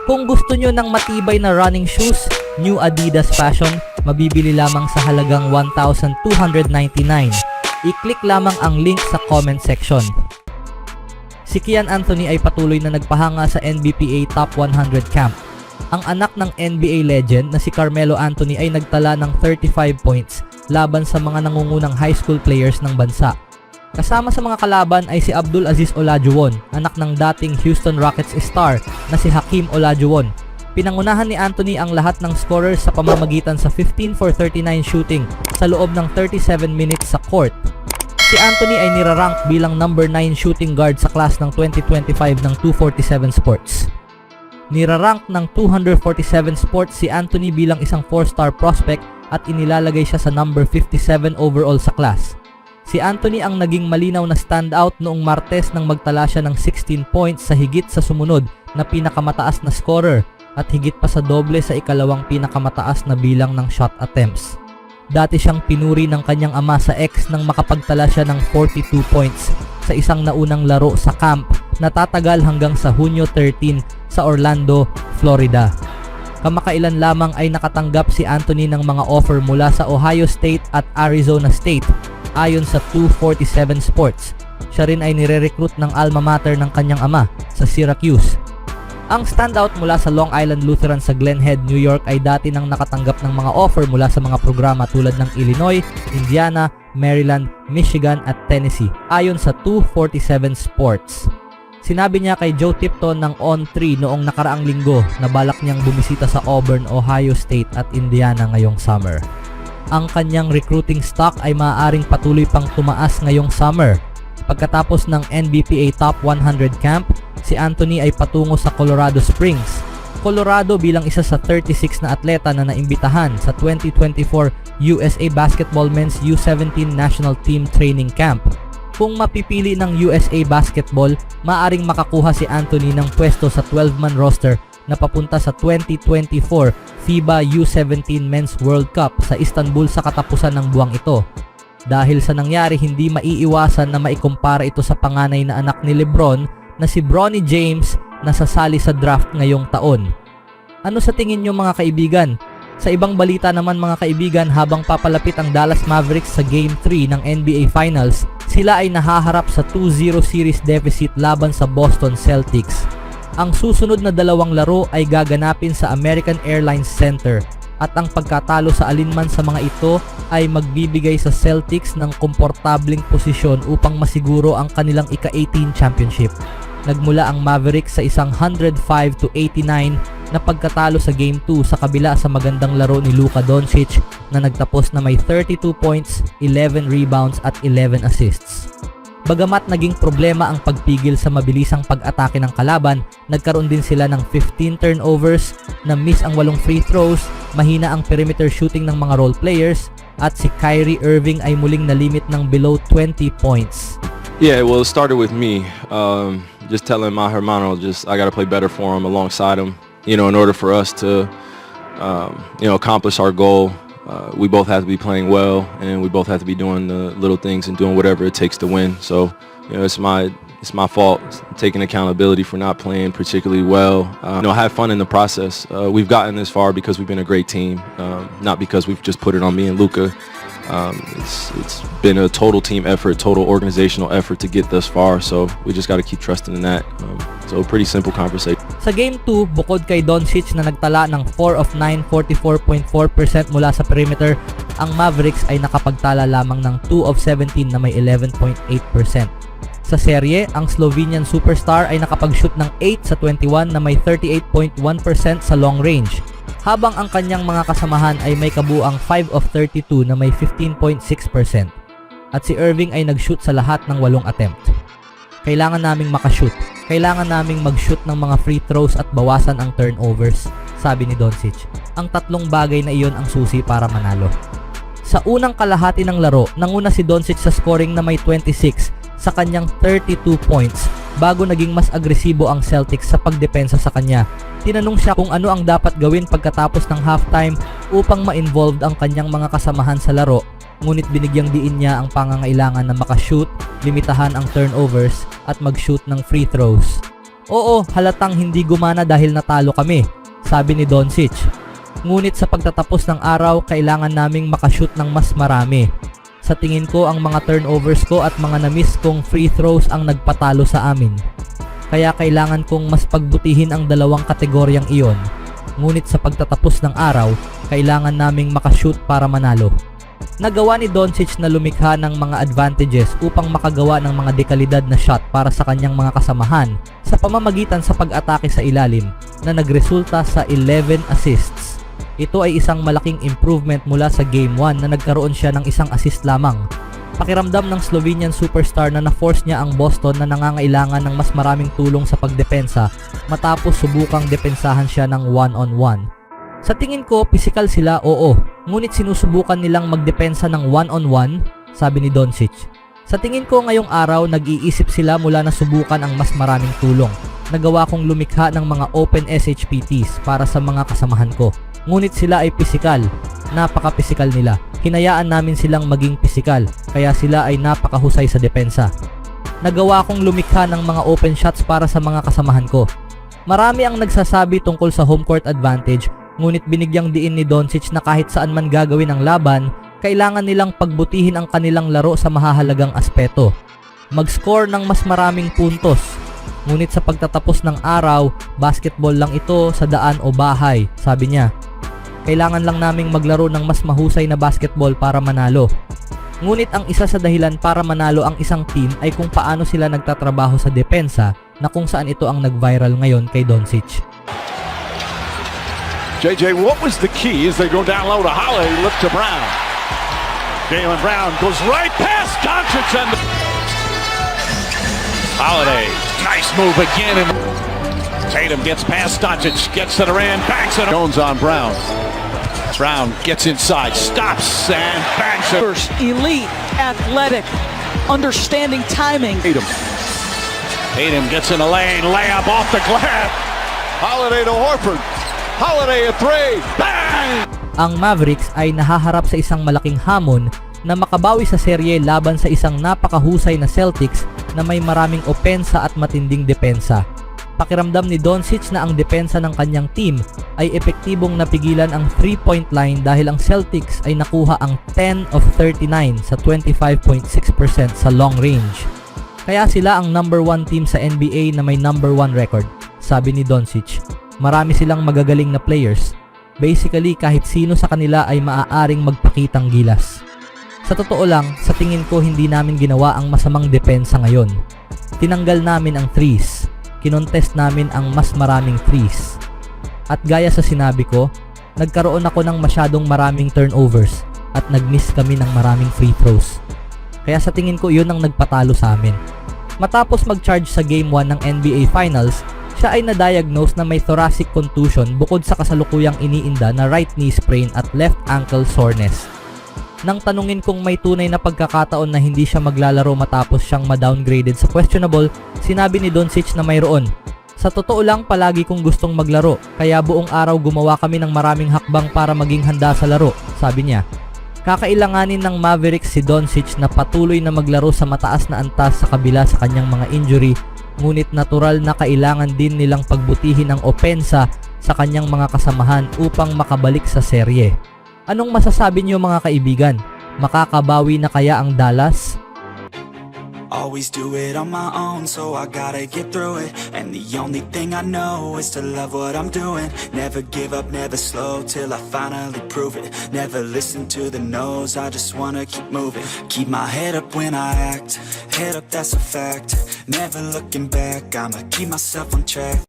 Kung gusto nyo ng matibay na running shoes, New Adidas Fashion, mabibili lamang sa halagang 1,299. I-click lamang ang link sa comment section. Si Kian Anthony ay patuloy na nagpahanga sa NBPA Top 100 Camp. Ang anak ng NBA legend na si Carmelo Anthony ay nagtala ng 35 points laban sa mga nangungunang high school players ng bansa. Kasama sa mga kalaban ay si Abdul Aziz Olajuwon, anak ng dating Houston Rockets star na si Hakeem Olajuwon. Pinangunahan ni Anthony ang lahat ng scorers sa pamamagitan sa 15 for 39 shooting sa loob ng 37 minutes sa court. Si Anthony ay nirarank bilang number 9 shooting guard sa class ng 2025 ng 247 Sports. Nirarank ng 247 Sports si Anthony bilang isang 4-star prospect at inilalagay siya sa number 57 overall sa class. Si Anthony ang naging malinaw na standout noong Martes nang magtala siya ng 16 points sa higit sa sumunod na pinakamataas na scorer at higit pa sa doble sa ikalawang pinakamataas na bilang ng shot attempts. Dati siyang pinuri ng kanyang ama sa X nang makapagtala siya ng 42 points sa isang naunang laro sa camp na tatagal hanggang sa Hunyo 13 sa Orlando, Florida. Kamakailan lamang ay nakatanggap si Anthony ng mga offer mula sa Ohio State at Arizona State ayon sa 247 Sports. Siya rin ay nire-recruit ng alma mater ng kanyang ama sa Syracuse. Ang standout mula sa Long Island Lutheran sa Glen Head, New York ay dati nang nakatanggap ng mga offer mula sa mga programa tulad ng Illinois, Indiana, Maryland, Michigan at Tennessee ayon sa 247 Sports. Sinabi niya kay Joe Tipton ng On3 noong nakaraang linggo na balak niyang bumisita sa Auburn, Ohio State at Indiana ngayong summer. Ang kanyang recruiting stock ay maaaring patuloy pang tumaas ngayong summer. Pagkatapos ng NBPA Top 100 Camp, si Anthony ay patungo sa Colorado Springs, Colorado bilang isa sa 36 na atleta na naimbitahan sa 2024 USA Basketball Men's U17 National Team Training Camp. Kung mapipili ng USA Basketball, maaring makakuha si Anthony ng pwesto sa 12-man roster na papunta sa 2024 FIBA U17 Men's World Cup sa Istanbul sa katapusan ng buwang ito. Dahil sa nangyari, hindi maiiwasan na maikumpara ito sa panganay na anak ni LeBron na si Bronny James na sasali sa draft ngayong taon. Ano sa tingin nyo mga kaibigan? Sa ibang balita naman mga kaibigan, habang papalapit ang Dallas Mavericks sa Game 3 ng NBA Finals, sila ay nahaharap sa 2-0 series deficit laban sa Boston Celtics. Ang susunod na dalawang laro ay gaganapin sa American Airlines Center at ang pagkatalo sa alinman sa mga ito ay magbibigay sa Celtics ng komportabling posisyon upang masiguro ang kanilang ika-18 championship. Nagmula ang Mavericks sa isang 105-89 na pagkatalo sa Game 2 sa kabila sa magandang laro ni Luka Doncic na nagtapos na may 32 points, 11 rebounds at 11 assists. Bagamat naging problema ang pagpigil sa mabilisang pag-atake ng kalaban, nagkaroon din sila ng 15 turnovers, na miss ang 8 free throws, mahina ang perimeter shooting ng mga role players, at si Kyrie Irving ay muling nalimit ng below 20 points. Yeah, well, it started with me. Just telling my hermano, I got to play better for him, alongside him. In order for us to, accomplish our goal, we both have to be playing well, and we both have to be doing the little things and doing whatever it takes to win. So, it's my fault, taking accountability for not playing particularly well. Have fun in the process. We've gotten this far because we've been a great team, not because we've just put it on me and Luka. It's been a total team effort, total organizational effort to get thus far. So we just got to keep trusting in that. So pretty simple conversation. Sa Game 2, bukod kay Doncic na nagtala ng 4 of 9, 44.4% mula sa perimeter, ang Mavericks ay nakapagtala lamang ng 2 of 17 na may 11.8%. Sa serye, ang Slovenian superstar ay nakapag-shoot ng 8 sa 21 na may 38.1% sa long range, habang ang kanyang mga kasamahan ay may kabuang 5 of 32 na may 15.6%. At si Irving ay nag-shoot sa lahat ng 8 attempt. Kailangan naming makashoot. Kailangan naming mag-shoot ng mga free throws at bawasan ang turnovers, sabi ni Doncic. Ang tatlong bagay na iyon ang susi para manalo. Sa unang kalahati ng laro, nanguna si Doncic sa scoring na may 26 sa kanyang 32 points bago naging mas agresibo ang Celtics sa pagdepensa sa kanya. Tinanong siya kung ano ang dapat gawin pagkatapos ng halftime upang ma-involved ang kanyang mga kasamahan sa laro, ngunit binigyang diin niya ang pangangailangan na makashoot, limitahan ang turnovers at mag-shoot ng free throws. Oo, halatang hindi gumana dahil natalo kami, sabi ni Doncic. Ngunit sa pagtatapos ng araw, kailangan naming makashoot ng mas marami. Sa tingin ko, ang mga turnovers ko at mga na-miss kong free throws ang nagpatalo sa amin. Kaya kailangan kong mas pagbutihin ang dalawang kategoryang iyon. Ngunit sa pagtatapos ng araw, kailangan naming makashoot para manalo. Nagawa ni Doncic na lumikha ng mga advantages upang makagawa ng mga dekalidad na shot para sa kanyang mga kasamahan sa pamamagitan sa pag-atake sa ilalim na nagresulta sa 11 assists. Ito ay isang malaking improvement mula sa Game 1 na nagkaroon siya ng isang assist lamang. Pakiramdam ng Slovenian superstar na na-force niya ang Boston na nangangailangan ng mas maraming tulong sa pagdepensa matapos subukang depensahan siya ng one-on-one. Sa tingin ko, pisikal sila, oo. Ngunit sinusubukan nilang magdepensa ng one-on-one, sabi ni Doncic. Sa tingin ko ngayong araw, nag-iisip sila mula na subukan ang mas maraming tulong. Nagawa kong lumikha ng mga open SHPTs para sa mga kasamahan ko. Ngunit sila ay pisikal. Napaka-pisikal nila. Hinayaan namin silang maging pisikal, kaya sila ay napakahusay sa depensa. Nagawa kong lumikha ng mga open shots para sa mga kasamahan ko. Marami ang nagsasabi tungkol sa home court advantage, ngunit binigyang diin ni Doncic na kahit saan man gagawin ang laban, kailangan nilang pagbutihin ang kanilang laro sa mahahalagang aspeto. Mag-score ng mas maraming puntos. Ngunit sa pagtatapos ng araw, basketball lang ito sa daan o bahay, sabi niya. Kailangan lang naming maglaro ng mas mahusay na basketball para manalo. Ngunit ang isa sa dahilan para manalo ang isang team ay kung paano sila nagtatrabaho sa depensa, na kung saan ito ang nag-viral ngayon kay Doncic. JJ, what was the key as they go down low to Holiday, look to Brown. Jaylen Brown goes right past Doncic and Holiday, nice move again. And Tatum gets past Doncic, gets to Durant, banks it. Jones on Brown. Brown gets inside, stops and banks it. First, elite, athletic, understanding timing. Tatum gets in the lane, layup off the glass. Holiday to Horford. Holiday a three. Bang! Ang Mavericks ay nahaharap sa isang malaking hamon na makabawi sa serye laban sa isang napakahusay na Celtics na may maraming opensa at matinding depensa. Pakiramdam ni Doncic na ang depensa ng kanyang team ay epektibong napigilan ang 3-point line dahil ang Celtics ay nakuha ang 10 of 39 sa 25.6% sa long range. Kaya sila ang number 1 team sa NBA na may number 1 record, sabi ni Doncic. Marami silang magagaling na players. Basically, kahit sino sa kanila ay maaaring magpakitang gilas. Sa totoo lang, sa tingin ko hindi namin ginawa ang masamang depensa ngayon. Tinanggal namin ang threes. Kinontest namin ang mas maraming threes. At gaya sa sinabi ko, nagkaroon ako ng masyadong maraming turnovers at nag-miss kami ng maraming free throws. Kaya sa tingin ko yun ang nagpatalo sa amin. Matapos mag-charge sa Game 1 ng NBA Finals, siya ay na-diagnose na may thoracic contusion bukod sa kasalukuyang iniinda na right knee sprain at left ankle soreness. Nang tanungin kung may tunay na pagkakataon na hindi siya maglalaro matapos siyang ma-downgraded sa questionable, sinabi ni Doncic na mayroon. Sa totoo lang, palagi kong gustong maglaro, kaya buong araw gumawa kami ng maraming hakbang para maging handa sa laro, sabi niya. Kakailanganin ng Mavericks si Doncic na patuloy na maglaro sa mataas na antas sa kabila sa kanyang mga injury, ngunit natural na kailangan din nilang pagbutihin ang opensa sa kanyang mga kasamahan upang makabalik sa serye. Anong masasabi niyo mga kaibigan? Makakabawi na kaya ang Dallas? Always do it on my own, so I gotta get through it. And the only thing I know is to love what I'm doing. Never give up, never slow, till I finally prove it. Never listen to the no's, I just wanna keep moving. Keep my head up when I act, head up, that's a fact. Never looking back, I'ma keep myself on track.